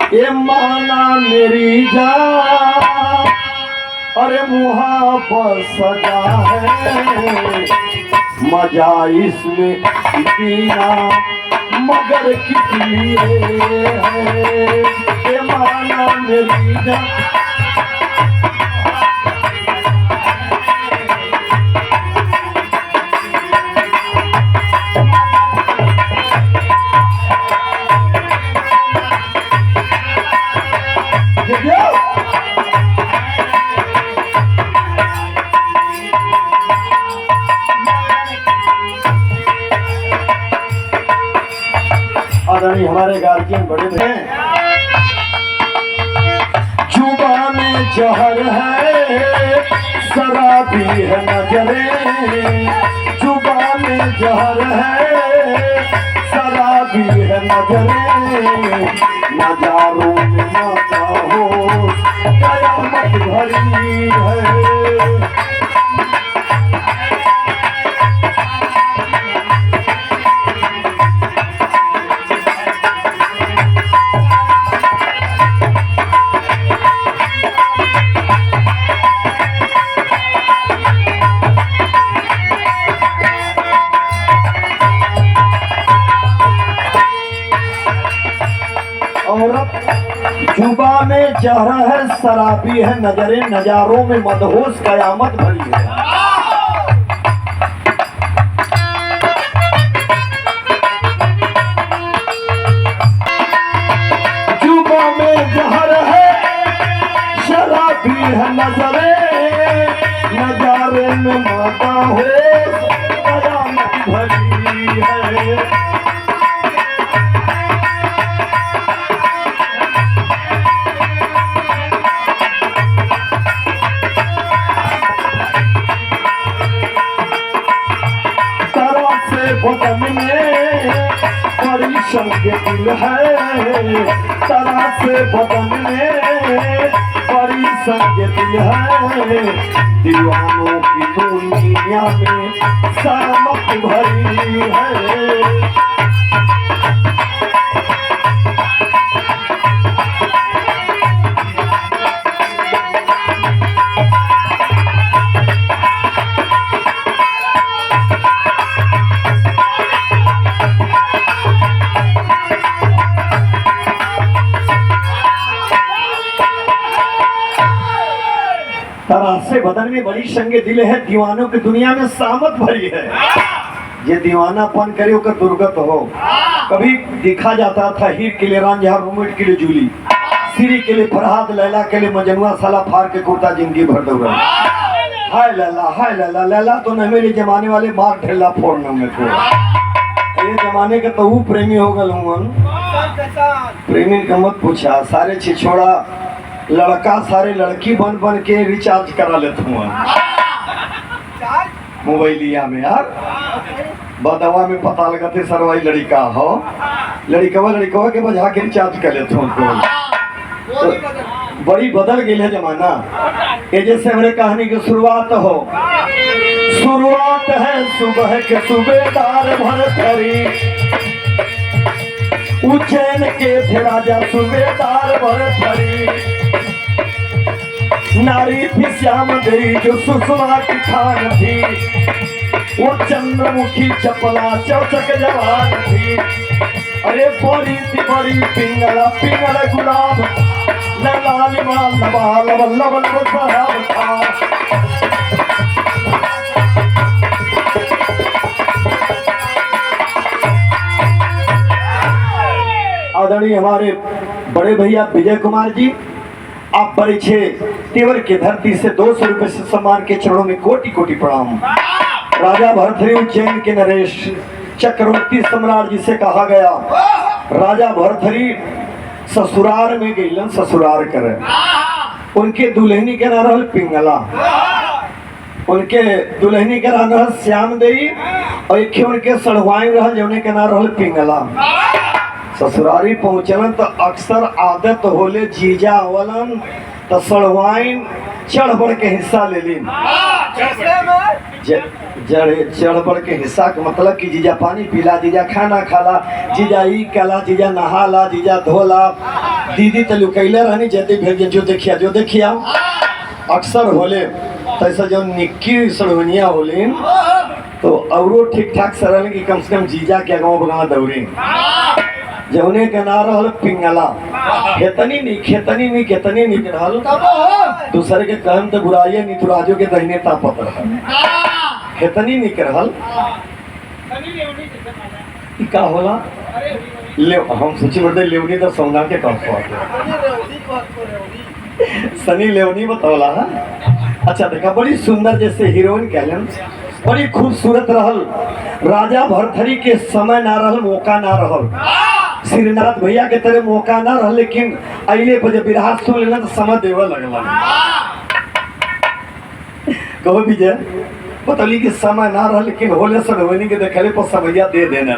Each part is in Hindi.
ये माना मेरी जान, अरे मुहाबत सजा है, मजा इसमें पीना मगर किस लिए है। ये माना मेरी जान, आदरणीय हमारे गार्जियन बड़े हैं। जुबान में जहर है, शराबी है नजरे, जुबान में जहर है, शराबी है नजरे, नजारों में नाता हो कयामत भरी है। जुबा में जहर है, शराबी है नजरे, नजारों में मदहोश कयामत भरी है। जुबा में जहर है, शराबी है नजरे, नजारे में मदहोश कयामत भरी है। बदन में बड़ी संग दिल है, तरह से बदन में बड़ी संग दिल है, दीवानों की दुनिया में सामत भरी है। से बदन में बड़ी संगे दिल है, दीवानों की दुनिया में सामत भरी है। ये दीवानापन करे होकर दुर्गत हो। कभी देखा जाता था हीर के लिए रांझा, रोमिट के लिए जूली, सीरी के लिए फरहाद, लैला के लिए मजनुआ, साला फाड़ के कुर्ता जिंदगी भर दौड़ा। हाय लैला, हाय लैला, लैला तो न मेरे जमाने वाले मार ढेला फोड़ने में थे। ये जमाने के तो वो प्रेमी हो गल हूँ। प्रेमी का मत पूछा, सारे छिछोड़ा लड़का सारे लड़की बन बन के रिचार्ज करा लेते हुआ मोबाइलिया में यार। बदवा में पता लगा थे सरवाई लड़का हो, लड़कवा के बजा के रिचार्ज कर लेते उनको। तो बड़ी बदल गई है जमाना। ये जैसे हमारे कहानी की शुरुआत हो, शुरुआत है सुबह के सूबेदार भरथरी, उज्जैन के थे राजा सूबेदार भरथरी। नारी थी श्याम देवी जो सुषमा की खान थी, वो चंद्रमुखी चपला चौचक जवान थी। अरे बड़ी थी बड़ी पिंगला पिंगला गुलाब, लालिमा लबाल वल्लभ साहब था। आदरणीय हमारे बड़े भैया विजय कुमार जी, आप परिचय तेवर के धरती से 200 रुपए से सम्मान के चरणों में कोटि कोटि प्रणाम। राजा भरथरी उज्जैन के नरेश चक्रवर्ती सम्राट जिसे कहा गया, राजा भरथरी ससुराल में गईलन ससुराल करे। उनके दुल्हनी के नाम रहल पिंगला, उनके दुल्हनी के नाम रहल श्याम देवी, और एक उनके सड़वाई रहल जौने के नाम रहल पिंगला। ससुरारी पहुंचलन तो अक्सर आदत होले जीजा अवलन तो सड़वाइन चढ़ बढ़ के हिस्सा ले लीन। चढ़ बढ़ के हिस्सा के मतलब कि जीजा पानी पीला, जीजा खाना खाला, जीजा ई कला, जीजा नहाला, जीजा धोला। दीदी तो लुकैले रहनी जल्दी भेज जो देखिया अक्सर होले तैसा जो निक्की सड़वनिया होले तो औरो ठीक ठाक सरल कि कम से कम जीजा के गाँव बगा दौड़ी जौने के ना रहल पिंगला खेतनी नहीं रहल दूसरे के कहन तो बुराइए नहीं तुराजो के दहिने तापत रहल खेतनी नहीं रहल का होला ले हम सोची बड़े लेवनी तो सौना के कम सनी लेवनी बतौला। अच्छा देखा बड़ी सुंदर जैसे हीरोइन कहलन बड़ी खूबसूरत रहल। राजा भरथरी के समय ना रहल, मौका ना रहल, श्रीनाथ भैया के तरह मौका ना रहल, लेकिन अइले पर जब बिरहा सुन लेना तो समय देवे लगला। कहो विजय बतौली कि समय ना रहल लेकिन होले सड़वनी के देखले पर समैया दे देना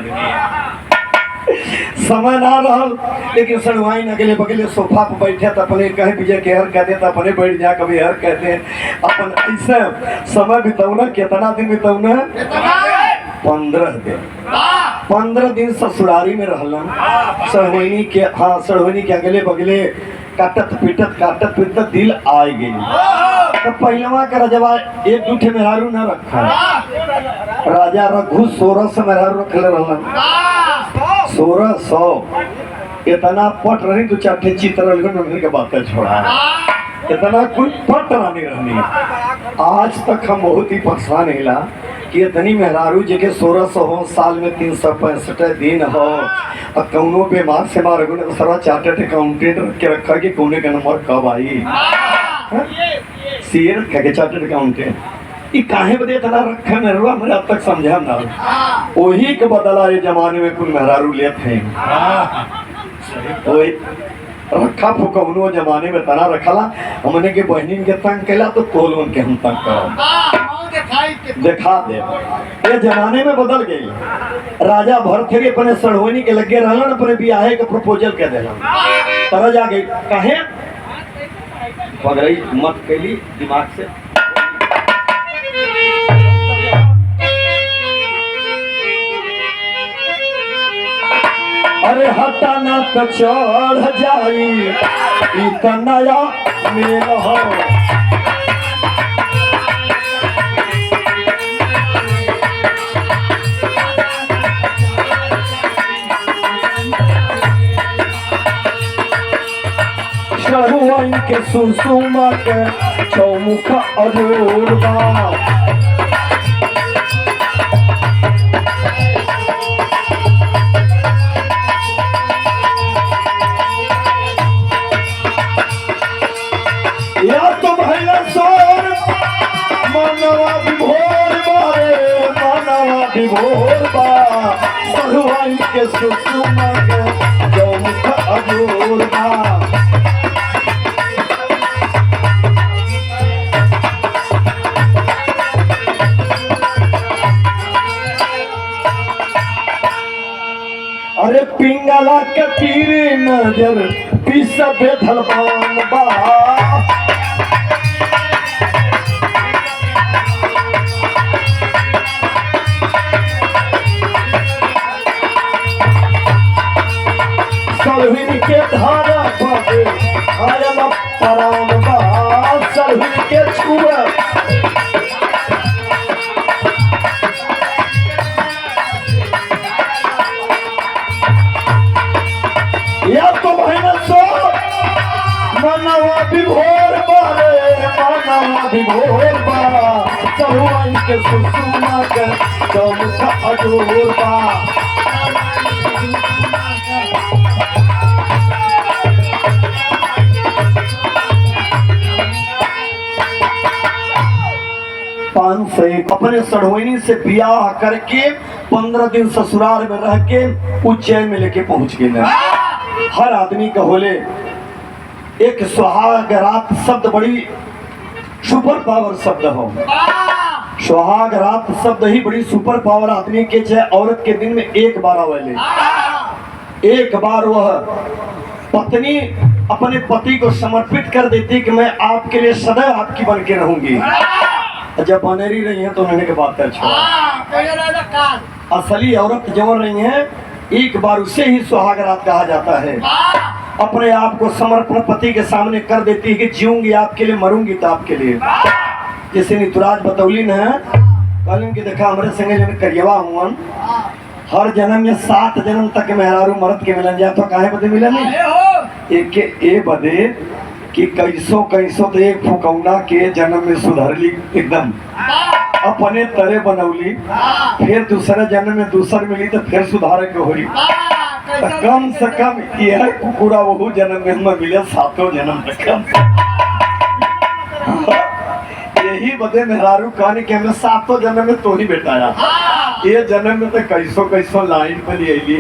समय ना रहल लेकिन सड़वाई न गले बगले सोफा पर बैठे तो अपने कहे विजय के हर कहते तो अपने बैठ जा कभी हर कहते अपन ऐसे समय बितौना। कितना दिन बितौना? 15 दिन ससुरारी में रहलन। सड़वनी के अगले बगले काटत पीटत दिल आ गई। तो पहलवा का रजवा एक दूठे मेहरारू न रखा। राजा रघु 1600 मेहरारू रखले रहलन। 1600 इतना पट रही दो चार ठे चित्र के बात छोड़ा इतना कोई पट रानी रहनी। आज तक हम बहुत ही परेशान हिला कि इतनी मेहरारू जी के 1600 हो, साल में 365 दिन हो और कौनो बीमार से मार सारा चार्टर्ड अकाउंटेंट रख के रखा कि कौने का नंबर कब आई सीए रखा के चार्टर्ड अकाउंटेंट ये काहे बदे इतना रखा मेहरुआ मेरे अब तक समझा ना। वही के बदला ये जमाने में कुल मेहरारू लेते हैं वही रखा फुकौनो जमाने में तना रखला हमने के बहनिन के तंग कैला तो कोलोन के हम तंग करो देखा दे। ये जमाने में बदल गई। राजा भरथरी अपने सड़वनी के लगे रहलन अपने बियाहे के प्रपोजल के देलन तरह जा गई काहे पगड़ई मत कैली दिमाग से। अरे हटाना तो चढ़ जाई इतना में रहो शरुआइन के सुसुमा के चौमुख अजूरबा विभोर बा सरुआइन के सुसुमा के चौमुख अजूर बा। अरे पिंगला के तीरे नजर पिसबे धलवान बा सलहिन के धारा बाबे आयल परान बा सलहिन के छुए या तो महीना सो मनवा विभोर बारे मनवा विभोर बा सरुआइन के सुसुमा के चौमुख अजूर बा। 501 अपने सड़वनी से ब्याह करके 15 दिन ससुराल में रह के उज्जैन में लेके पहुंच गए। हर आदमी का होले एक सुहाग रात शब्द बड़ी सुपर पावर शब्द हो। सुहाग रात शब्द ही बड़ी सुपर पावर आदमी के चाहे औरत के दिन में एक बार आवेले। एक बार वह पत्नी अपने पति को समर्पित कर देती कि मैं आपके लिए सदैव आपकी बन के रहूंगी। जब बनेरी रही है तो उन्होंने के बात कर छोड़ा। असली औरत जवन रही है एक बार उसे ही सुहागरात कहा जाता है। अपने आप को समर्पण पति के सामने कर देती है कि जीऊंगी आपके लिए, मरूंगी तो आपके लिए। जैसे नितुराज बतौली न कहलिन कि देखा हमारे संगे जो करियवा हुआ हर जन्म में 7 जन्म तक मेहरारू मर्द के मिलन जाए तो काहे बदे मिलन नहीं एक के ए बदे कि कैसो कैसो तो एक फुकौना के जन्म में सुधरली एकदम अपने तरह बनौली, फिर दूसरे जन्म में दूसर मिली तो फिर सुधारे के होई। तो कम से कम यह कुकुरा वो जन्म में मिले 7 जन्म तक कम। यही बदे मेहरारू कहने के हमें 7 जन्म में तो ही बेटाया, ये जन्म में तो कैसो कैसो लाइन पे ले अली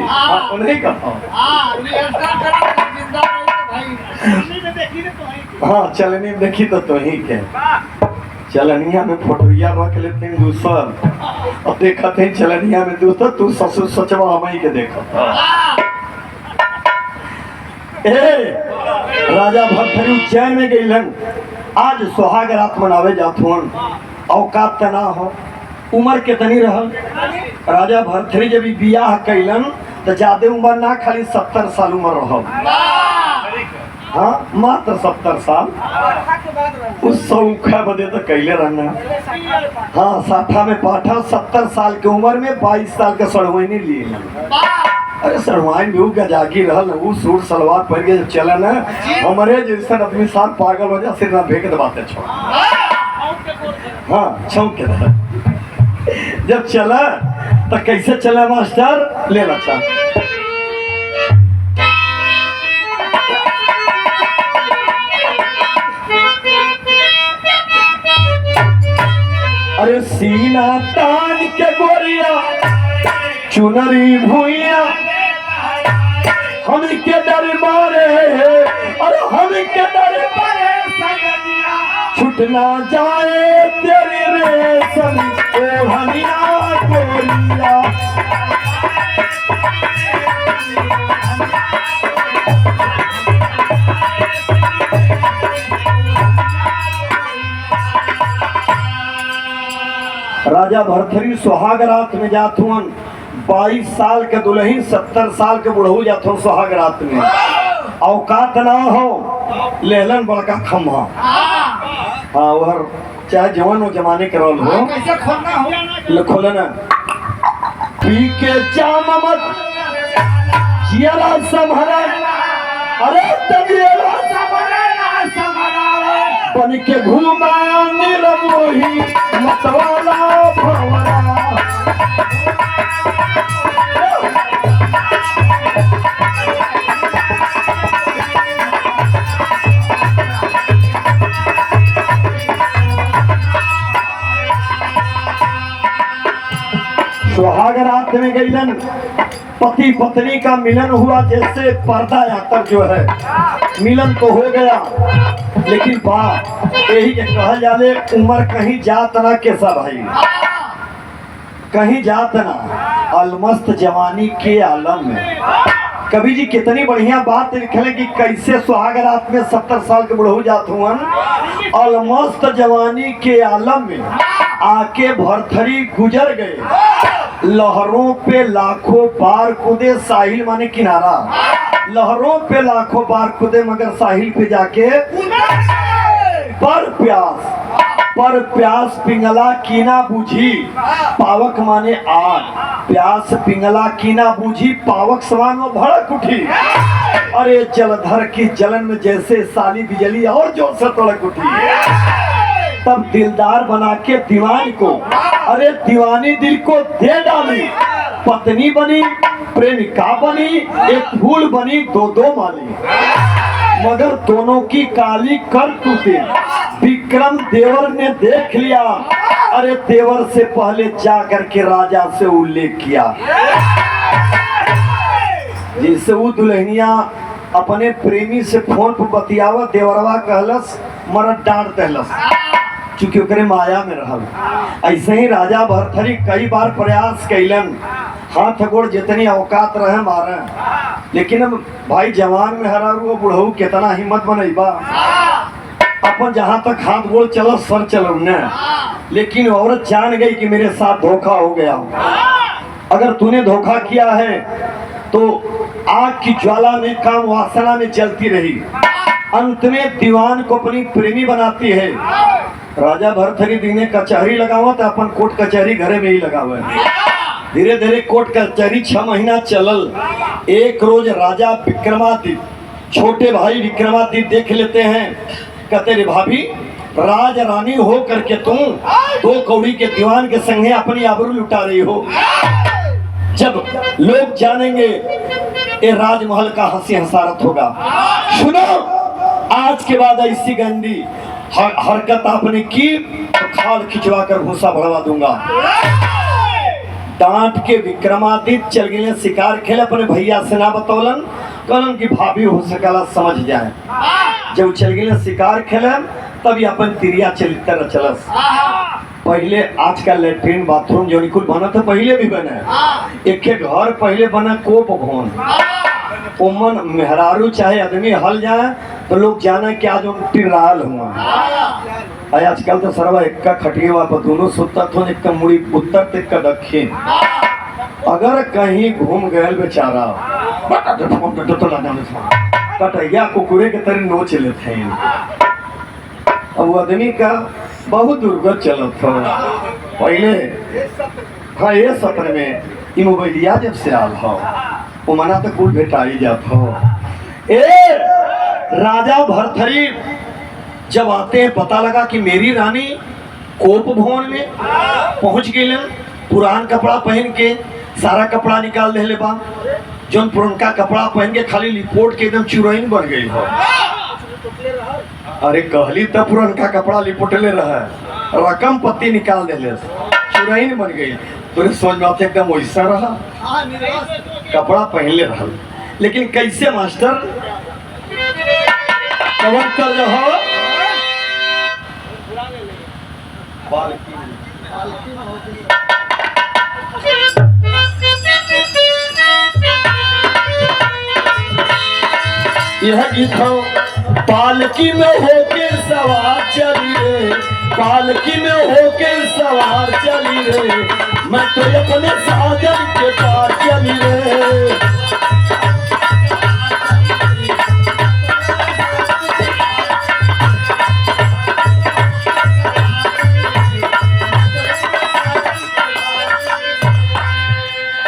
नहीं कहता। हाँ चलनी में देखी तो ही के चलनिया में फोटोया रख लेते हैं दूसर और देखा थे चलनिया में दूसर तू ससुर सचवा हम ही के देखा। राजा भरथरी उज्जैन में गईलन, आज सुहाग रात मनावे जाथुन, औकात तना हो उम्र कितनी रहल। राजा भरथरी जब बियाह कैलन तो ज्यादा उम्र ना, खाली 70 साल उम्र रहल। हाँ मात्र 70 साल उस सौखा बदे तो कैले रहना। हाँ साठा में पाठा 70 साल की उम्र में 22 साल का सड़वाइनी लिए। अरे सड़वाइन भी गजाकी रहल, वो सूट सलवार पहन के जब चला ना हमारे जैसा आदमी साथ पागल हो जा सिर ना भेक दबाते छोड़। हाँ छौक के तरह जब चला तो कैसे चला मास्टर ले ला। अरे सीना तान के गोरिया चुनरी भुइया हम के डर मारे, अरे हम के डर मारे छूट ना जाए तेरी रेशम ओढ़निया गोरिया। राजा भरथरी सुहाग रात में जाथुन, 22 साल के दुल्हन 70 साल के बुढ़ऊ जाथुन सुहाग रात में। औकात ना हो लेलन बड़का खम्हा। हाँ वह चाहे जवान हो जमाने के रोल हो खोलना पी के जाम मत जियाला संभरा, अरे तबियला बन के घूमा निरमोही मतवाला भवरा। सुहाग रात में गईलन, पति पत्नी का मिलन हुआ, जैसे पर्दा यात्रा जो है मिलन तो हो गया, लेकिन बात यही के कहा जाले उम्र कहीं जात ना कैसा भाई, कहीं जात ना अलमस्त जवानी के आलम में। कवि जी कितनी बढ़िया बात लिखले कि कैसे सुहाग रात में 70 साल के बुढ़ऊ जात हुआ अलमस्त जवानी के आलम में आके भरथरी गुजर गए। लहरों पे लाखों बार कूदे साहिल माने किनारा, लहरों पे लाखों बार कूदे मगर साहिल पे जाके पर प्यास पिंगला कीना बूझी, पावक माने आग, प्यास पिंगला कीना बूझी पावक समान में भड़क उठी। अरे जलधर की जलन में जैसे साली बिजली और जोर से तड़क उठी। तब दिलदार बना के दीवान को, अरे दीवानी दिल को दे डाली, पत्नी बनी प्रेमिका बनी, एक फूल बनी 2-2 माली, मगर दोनों की काली कर टूटे। विक्रम देवर ने देख लिया, अरे देवर से पहले जा करके राजा से उल्लेख किया। जिससे वो दुल्हनिया अपने प्रेमी से फोन पर बतियावा, देवरवा कहलस मरद डांट दहलस चूंकि ओकरे माया में रहल। ऐसे ही राजा भरथरी कई बार प्रयास कैलन, हाथ गोड़ जितनी औकात रहे मारे, लेकिन अब भाई जवान में हरारू बुढ़ऊ कितना हिम्मत बनैबा, अपन जहाँ तक हाथ गोड़ चलो सर चलो न लेकिन औरत जान गई कि मेरे साथ धोखा हो गया। अगर तूने धोखा किया है तो आग की ज्वाला में, काम वासना में जलती रही, अंत में दीवान को अपनी प्रेमी बनाती है। राजा भरथरी ने कचहरी लगावा तो अपन कोर्ट कचहरी घरे में ही लगावा। धीरे धीरे कोर्ट कचहरी 6 महीना चलल। एक रोज राजा विक्रमादित्य, छोटे भाई विक्रमादित्य देख लेते हैं, कहते रे भाभी, राज रानी हो करके तुम 2 कौड़ी के दीवान के संगे अपनी आबरू लुटा रही हो। जब लोग जानेंगे ये राजमहल का हंसी हंसारत होगा। सुनो, आज के बाद ऐसी गंदी हरकत आपने की तो खाल खिंचवा कर भूसा भरवा दूंगा। डांट के विक्रमादित्य चल गए शिकार खेले, अपने भैया से ना बतौलन, कहलन की भाभी हो सकला समझ जाए। जब चल गए शिकार खेले तभी अपन तिरिया चरित्र चलस। पहले आजकल लेट्रिन बाथरूम जो निकुल बना था, पहले भी बने। एक घर पहले बना कोप भवन, उमन मेहरारू चाहे आदमी हल जाए तो लोग जाने कि आज उन टिराल हुआ। आजकल तो सरवा एक का खटिए वापस दोनों सुत्ता तो एक का मुड़ी उत्तर तक का दक्षिण। अगर कहीं घूम गए बेचारा कटैया कुकुरे के तरह नोच लेते हैं। अब आदमी का बहुत दुर्गत चलत था पहले। हाँ, ये सत्र में ई मोबाइलिया जब से आल हो वो मना तो कुल भेटाई जात हो। राजा भरथरी जब आते हैं, पता लगा कि मेरी रानी कोप भवन में पहुंच गई। पुरान कपड़ा पहन के सारा कपड़ा निकाल दे बा, जो पुरनका कपड़ा पहन के खाली लिपोट के एकदम चुरैन बन गई हो। अरे कहली तब पुरनका कपड़ा लिपोटले रहा, रकम पत्ती निकाल दे, चुरैन बन गई। तो सोच में आते एकदम वैसा रहा, कपड़ा पहनले रहा। लेकिन कैसे मास्टर कवर कर रहा? यह गीत हो, पालकी में होके सवार चली रे, पालकी में होके सवार चली रे, मैं तो अपने साजन के पार चली रे।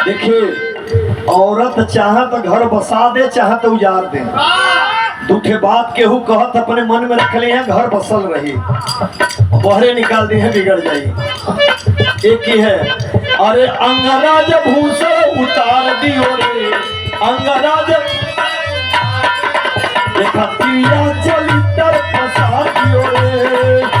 देखिए, औरत चाहे तो घर बसा दे, चाहे तो उजाड़ दे। दूठे बात केहू कहत अपने मन में रख ले हैं, घर बसल रही, बहरे निकाल दी है बिगड़ जाई। एक ही है, अरे अंगराज भूषण उतार दियो रे, अंगराज देखा तिया चली तर फसा दियो रे।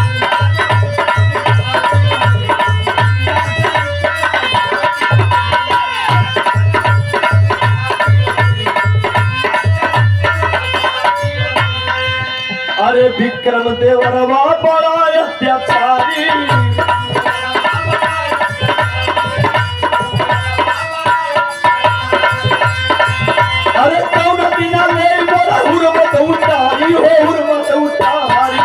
अरे विक्रम देवरवा बड़ा अत्याचारी, अरे कौन दिना ले बड़ा हुरमत उतारी हो, हुरमत उतारी।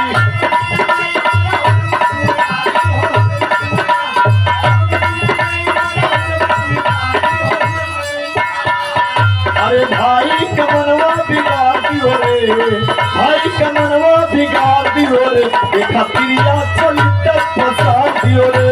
अरे भाई कमनवा बिगाड़ दियो रे, भाई कमनवा बिगाड़ दियो रे, देखा तिरिया चली तक फंसा दियो रे।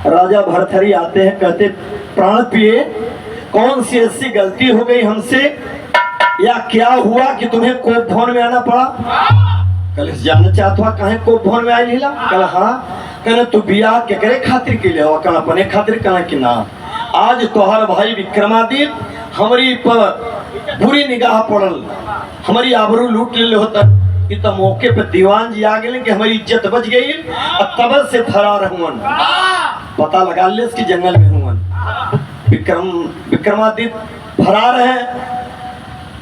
राजा भरथरी आते हैं, कहते प्राण पिए, कौन सी ऐसी गलती हो गई हमसे, या क्या हुआ कि तुम्हें कोप भवन में आना पड़ा? कल जानना चाहता हुआ कहे कोप भवन में आई लीला? कल हाँ। कहने तू बिया के करे खातिर के लिए, कल अपने खातिर कहा कि ना, आज तोहर भाई विक्रमादित्य हमारी पर बुरी निगाह पड़ल, हमारी आबरू लूट ले होता। इत मौके पे दीवान जी आ गए कि हमारी इज्जत बच गई और तब से फरार हुन। पता लगा ले इसकी जंगल में हुन। विक्रमादित्य फरार है,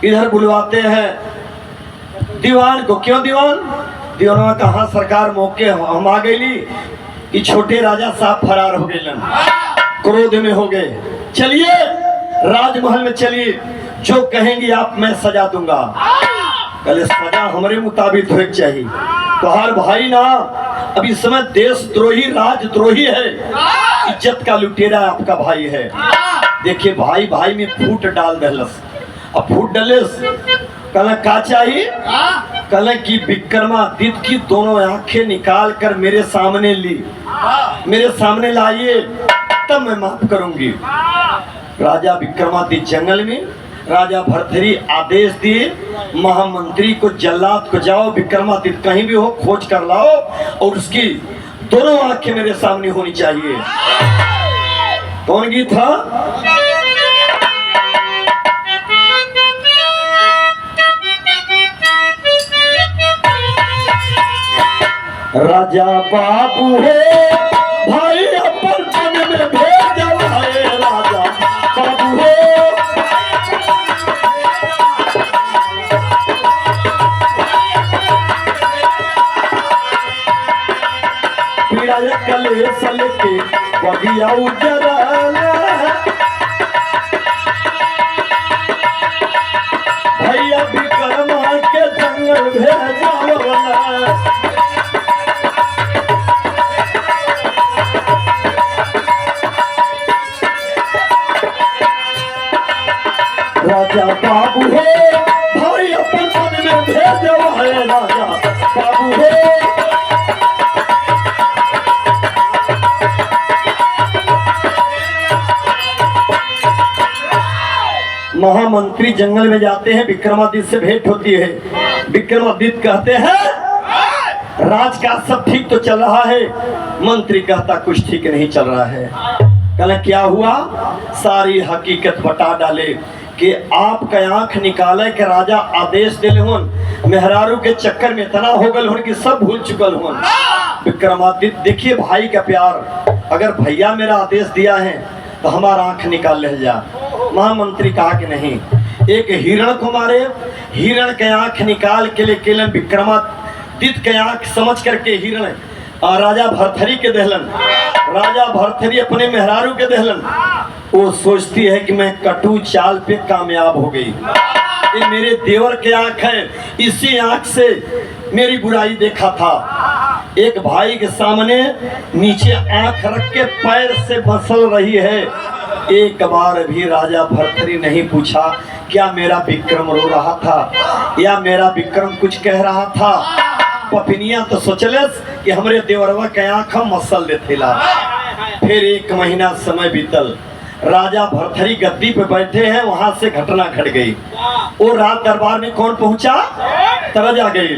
इधर बुलवाते हैं दीवान को। क्यों दीवान? दीवान कहा सरकार मौके हम आ गई, कि छोटे राजा साहब फरार हो गए, क्रोध में हो गए। चलिए राजमहल में चलिए, जो कहेंगे आप मैं सजा दूंगा। कल सजा हमारे मुताबिक होनी चाहिए। तो हर भाई ना अभी समय देशद्रोही राजद्रोही है, इज्जत का लुटेरा आपका भाई है। देखिए भाई भाई में फूट डाल दहलस, अब फूट डलेस कल का चाहिए, कल की विक्रमादित्य की दोनों आंखें निकाल कर मेरे सामने ली, मेरे सामने लाइए, तब मैं माफ करूंगी। राजा विक्रमादित्य जंगल में राजा भर्तृहरि आदेश दिए, महामंत्री को जल्लाद को जाओ विक्रमादित्य कहीं भी हो खोज कर लाओ और उसकी दोनों आंखें मेरे सामने होनी चाहिए। कौन गीत था? राजा बाबू है भाई अपन मन में भेद है, राजा बाबू है पीड़ा कलेश लेके बगिया उजरला, भैया विक्रमा के जंगल भेजावला। राजा बाबू है भाई अपन मन में भेजो है, राजा बाबू है। महामंत्री जंगल में जाते हैं, विक्रमादित्य से भेंट होती है। विक्रमादित्य कहते हैं राज का सब ठीक तो चल रहा है, मंत्री कहता कुछ ठीक नहीं चल रहा है। कल क्या हुआ, सारी हकीकत बता डाले कि आपका आंख निकाले के राजा आदेश दिले होन, मेहरारू के चक्कर में इतना हो गल होन कि सब भूल चुकल होन। विक्रमादित्य देखिए भाई का प्यार, अगर भैया मेरा आदेश दिया है तो हमारा आंख निकाल ले जा। महामंत्री कहा कि नहीं, एक हिरण को मारे, हिरण के आंख निकाल के लिए केलन विक्रमादित्य के आंख समझ करके हिरण राजा भर्तृहरि के दहलन, राजा भर्तृहरि अपने मेहरारू के दहलन। वो सोचती है कि मैं कटु चाल पे कामयाब हो गई, ये मेरे देवर के आंख है, इसी आंख से मेरी बुराई देखा था। एक भाई के सामने नीचे आंख रख के पैर से मसल रही है। एक बार भी राजा भर्तृहरि नहीं पूछा क्या मेरा विक्रम रो रहा था या मेरा विक्रम कुछ कह रहा था। पपिनिया तो सोचलस कि हमरे देवरवा के आंख मसल देते ला। फिर एक महीना समय बीतल, राजा भर्तृहरि गद्दी पे बैठे हैं, वहां से घटना घट गई। वो रात दरबार में कौन पहुंचा, तरज आ गई।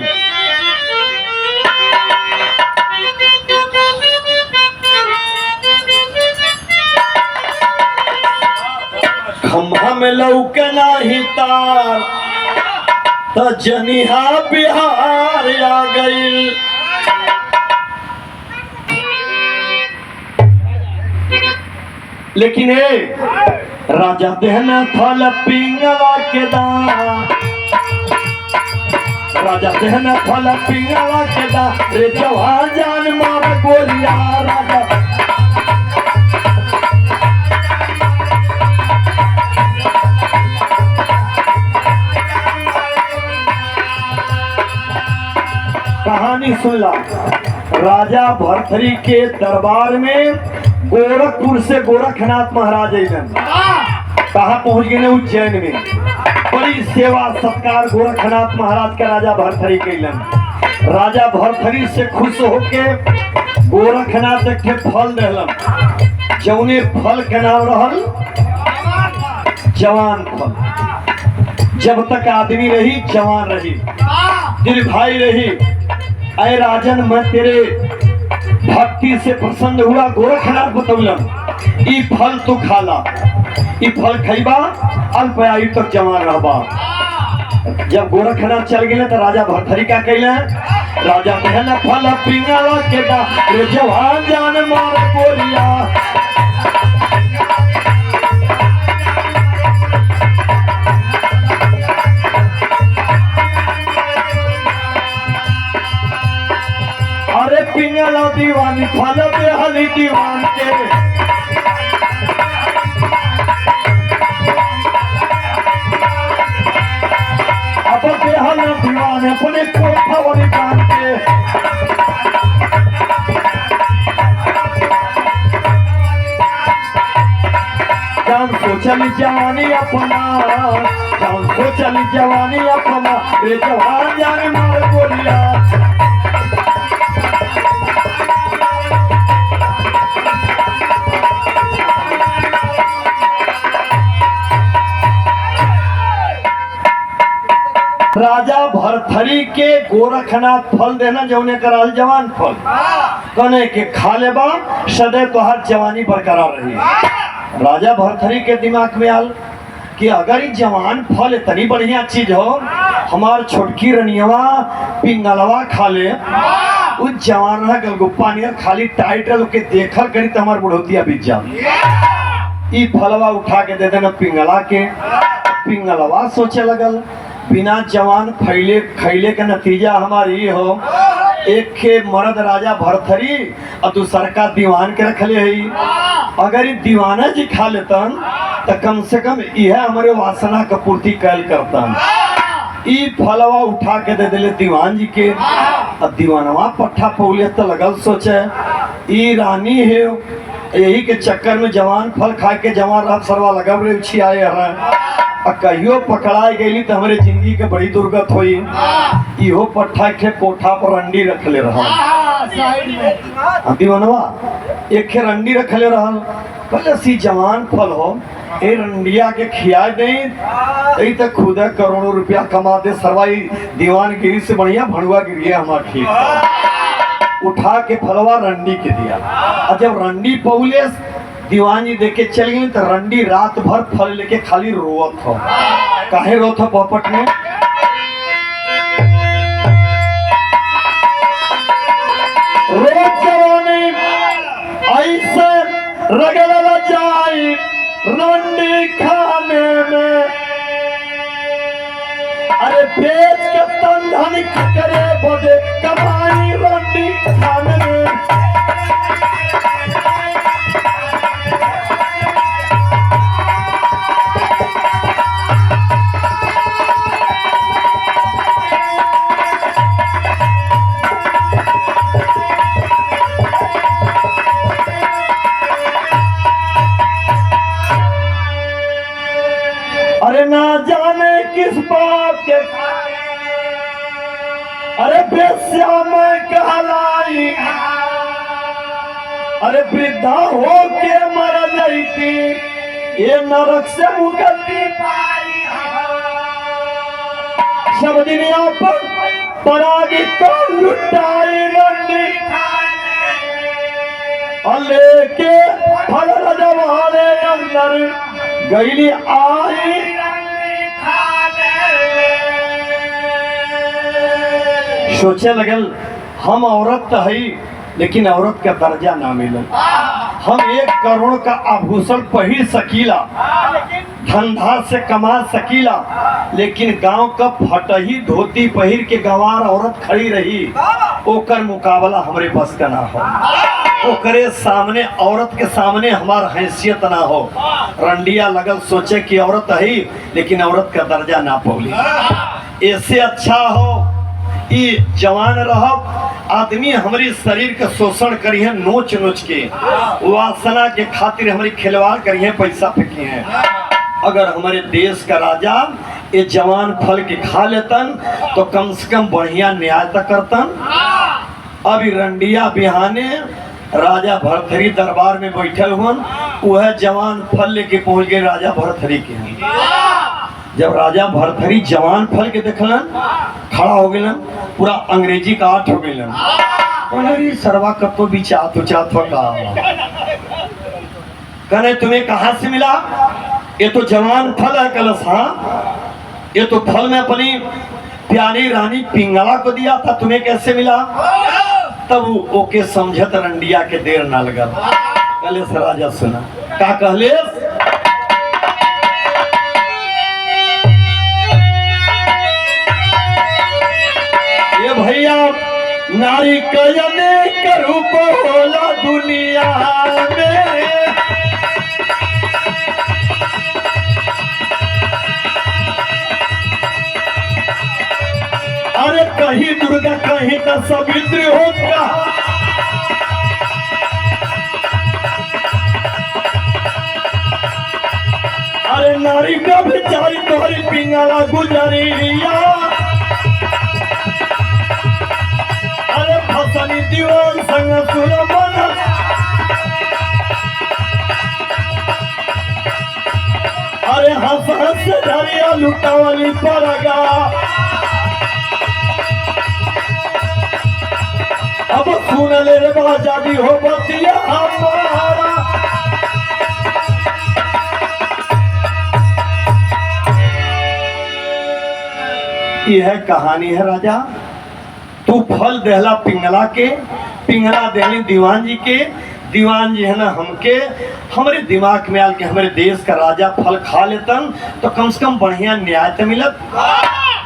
खम्भा में लौके नाही तार तो जनिहा बिहार आ गई। लेकिन राजा देहना फल पिंगला के दान, राजा देहना फल पिंगला के दान, रे जवान जान मार गोलिया। राजा कहानी सुन ला। राजा भर्तृहरि के दरबार में गोरखपुर से गोरखनाथ महाराज आइलन। कहाँ पहुंच गए, उज्जैन में। बड़ी सेवा सत्कार गोरखनाथ महाराज का राजा भर्तृहरि कैलन। राजा भर्तृहरि से खुश होके गोरखनाथ एक फल दिलन, जौने फल के नाम रहल जवान फल। जब तक आदमी रही जवान रही, दीर्घायु रही। अय राजन मैं तेरे भक्ति से प्रसन्न हुआ, गोरखनाथ बतौलन ई फल तो खाला, ई फल खैबा अल्प आयु तक जवान रहबा। जब गोरखनाथ चल गए तो राजा भर्तृहरि का कैले, राजा कहना फल पिंगला के दा, रे जवान जान मार गोलिया। अरे पिंगला दीवानी फल कोठा जान के जान सोचल जवानी अपना, जान सोचल जवानी अपना, रे जवान जान मार गोलिया। राजा भरथरी के गोरखनाथ फल देना जौने कराल जवान फल कने के खा लेबा सदैव तोहार जवानी बरकरार रही। राजा भरथरी के दिमाग में आल कि अगर ये जवान फल इतनी बढ़िया चीज हो, हमार छोटकी रनियवा पिंगलवा खा ले, उस जवान रह गलगुप्पा नियर खाली टाइट रह के देखा करी तो हमार बुढ़ौतिया बीत जा। ई फलवा उठा के दे देना पिंगला के। पिंगलवा सोचे लगल बिना जवान खैले खैले के नतीजा हमारी हो, एक के मर्द राजा भरथरी और दूसर का दीवान के रखले है। अगर ये दीवाना जी खा लेतन तो कम से कम यह हमारे वासना का पूर्ति कैल करतन। ई फलवा उठा के दे दिले दीवान जी के। अब दीवानवा पट्ठा पौले तो लगल सोचे ई रानी है, यही के चक्कर में जवान फल खा के जवान रात सरवा लगब रे छियाए है। कहियो पकड़ाई गई तो हमारे जिंदगी के बड़ी दुर्गत हुई। इहो पट्ठा के कोठा पर रंडी रखले रहा दीवानवा, एक खे रंडी रखले रहा। पहले सी जवान फल हो, ए रंडिया के खिया दे तो खुद करोड़ों रुपया कमा दे। सरवाई दीवान गिरी से बढ़िया भणुआ गिरी हमार ठीक। उठा के फलवा रंडी के दिया और जब रंडी पौले दीवान जी देखे चल गई तो रंडी रात भर फल लेके खाली रोवत हो। काहे रोत हो पोपट में? रोज जवानी ऐसे रगड़ जाई रंडी खाने में, अरे बेच के तन धन करे बदे कमाई रंडी खाने में। अरे ना जाने किस बात के, अरे बेस्या में कहलाई, अरे वृद्धा हो के मर गई थी, ये नरक से मुक्ति पाई। सब दुनिया पर परागी को लुटाई रंडी लेके फल रजवाड़े अंदर गईली आई। सोचे लगल हम औरत तो है लेकिन औरत का दर्जा ना मिलल। हम 1 करोड़ का आभूषण पहिर सकीला, धंधा से कमा सकीला, लेकिन गांव का फटही धोती पहिर के गंवार औरत खड़ी रही, ओकर मुकाबला हमरे बस का ना हो। ओकरे सामने औरत के सामने हमार हैसियत ना हो। रंडिया लगल सोचे कि औरत है लेकिन औरत का दर्जा ना पौली। ऐसे अच्छा हो ये जवान रहब आदमी हमारी शरीर के शोषण करिए, नोच नोच के वासना के खातिर हमारी खिलवाड़ करिए, पैसा फेंकिए। अगर हमारे देश का राजा ये जवान फल के खा लेतन तो कम से कम बढ़िया न्याय तक करतन। अभी रंडिया बिहाने राजा भरथरी दरबार में बैठल हुन, वह जवान फल लेके पहुंच गए राजा भरथरी के। जब राजा भरथरी जवान फल के देखलन खड़ा हो गए, पूरा अंग्रेजी का आठ हो गए। सरवा कतो बिचात उचात होगा, कहने तुम्हें कहाँ से मिला? ये तो जवान फल है कलश। हाँ, ये तो फल में अपनी प्यारी रानी पिंगला को दिया था, तुम्हें कैसे मिला? तब ओके समझत रंडिया के देर ना लगा। कलेश राजा सुना का कहले, ये भैया नारी कयने के रूप होला दुनिया में, अरे कहीं नहीं तो सवित्री हो कहा। अरे नारी का बेचारी तुम्हारी पिंगला गुजरिया। अरे फसनी दीवान संग सुरमन। अरे हंस हंस धरिया लुटावली परगा। अब सुन ले रे बाजादी हो बतिया हमारा। यह कहानी है राजा। तू फल देहला पिंगला के, पिंगला देहली दीवान जी के, दीवान जी है ना हमके। हमारे दिमाग में आल के हमारे देश का राजा फल खा लेतन तो कम से कम बढ़िया न्याय तो मिलत।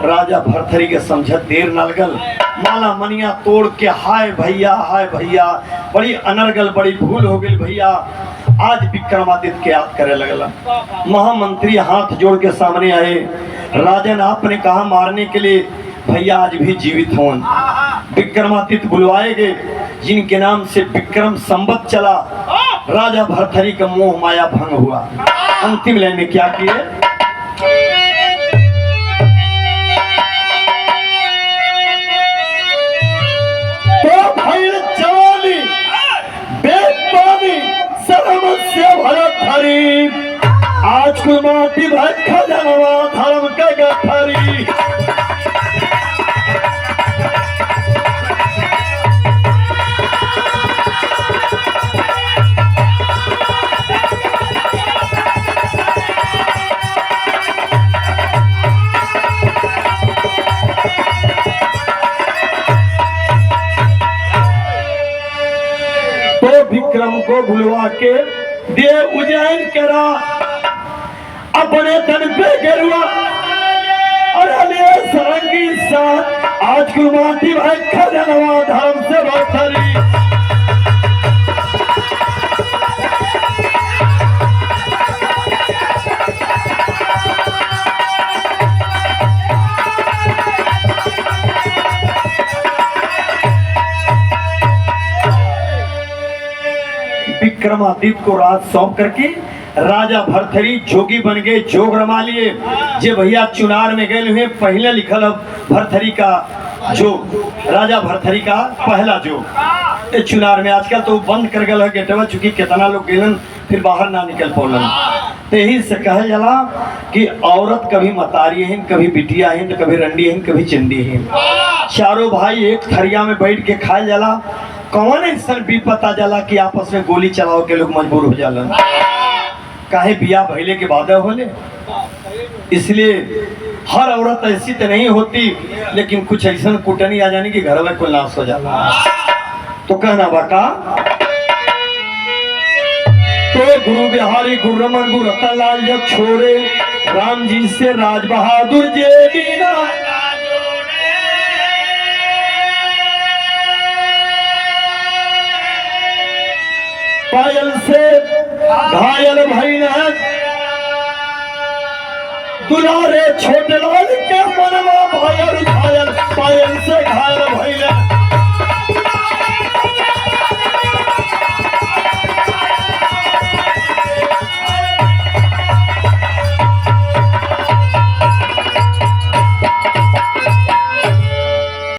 राजा भरथरी के समझत देर न लगल, माला मनिया तोड़ के हाय भैया बड़ी अनर्गल, बड़ी भूल हो गई भैया। आज विक्रमादित्य के याद करे लगल। महामंत्री हाथ जोड़ के सामने आए। राजन आपने कहा मारने के लिए, भैया आज भी जीवित हों। विक्रमादित्य बुलवाए गए, जिनके नाम से विक्रम संवत चला। राजा भरथरी का मोह माया भंग हुआ। अंतिम लाइन में क्या किए? तो भैल जवानी बेपानी शर्म से भरथरी। आज को माटी भर खजनवा धर्म का गठरी। तो विक्रम को बुलवा के दे उज्जैन करा, अपने तन पे गिरवा। अरे सरंगी साथ आज की माटी भाई खजनवा धर्म से भरथरी। विक्रमादित्य को राज सौंप करके राजा भरथरी जोगी बन गए, जोग रमा लिए। जे भैया चुनार में गए हुए पहले लिखल अब भरथरी का जोग, राजा भरथरी का पहला जोग। चुनार में आजकल तो बंद कर गल गेटवा, चूंकि कितना लोग गेलन फिर बाहर ना निकल पौलन। तो यही से कहा जाला कि औरत कभी मतारी है, कभी बिटिया है, तो कभी रंडी है, कभी चंडी है। चारों भाई एक थरिया में बैठ के खाए जाला। कौन ऐसा भी पता जाला कि आपस में गोली चलाओ के लोग मजबूर हो जालन। काहे बिया भइले के बाद होले। इसलिए हर औरत ऐसी तो नहीं होती, लेकिन कुछ ऐसा कुटनी आ जाने की घर में कुल नाश हो जाला। तो कहना बाका तो गुरु बिहारी गुरु रमन गुरु रतन लाल जब छोड़े, राम जी से राज बहादुर जे दीना। पायल से घायल भइल है, दुलारे छोटे लाल के मनवा भायल घायल। पायल से घायल भइल है।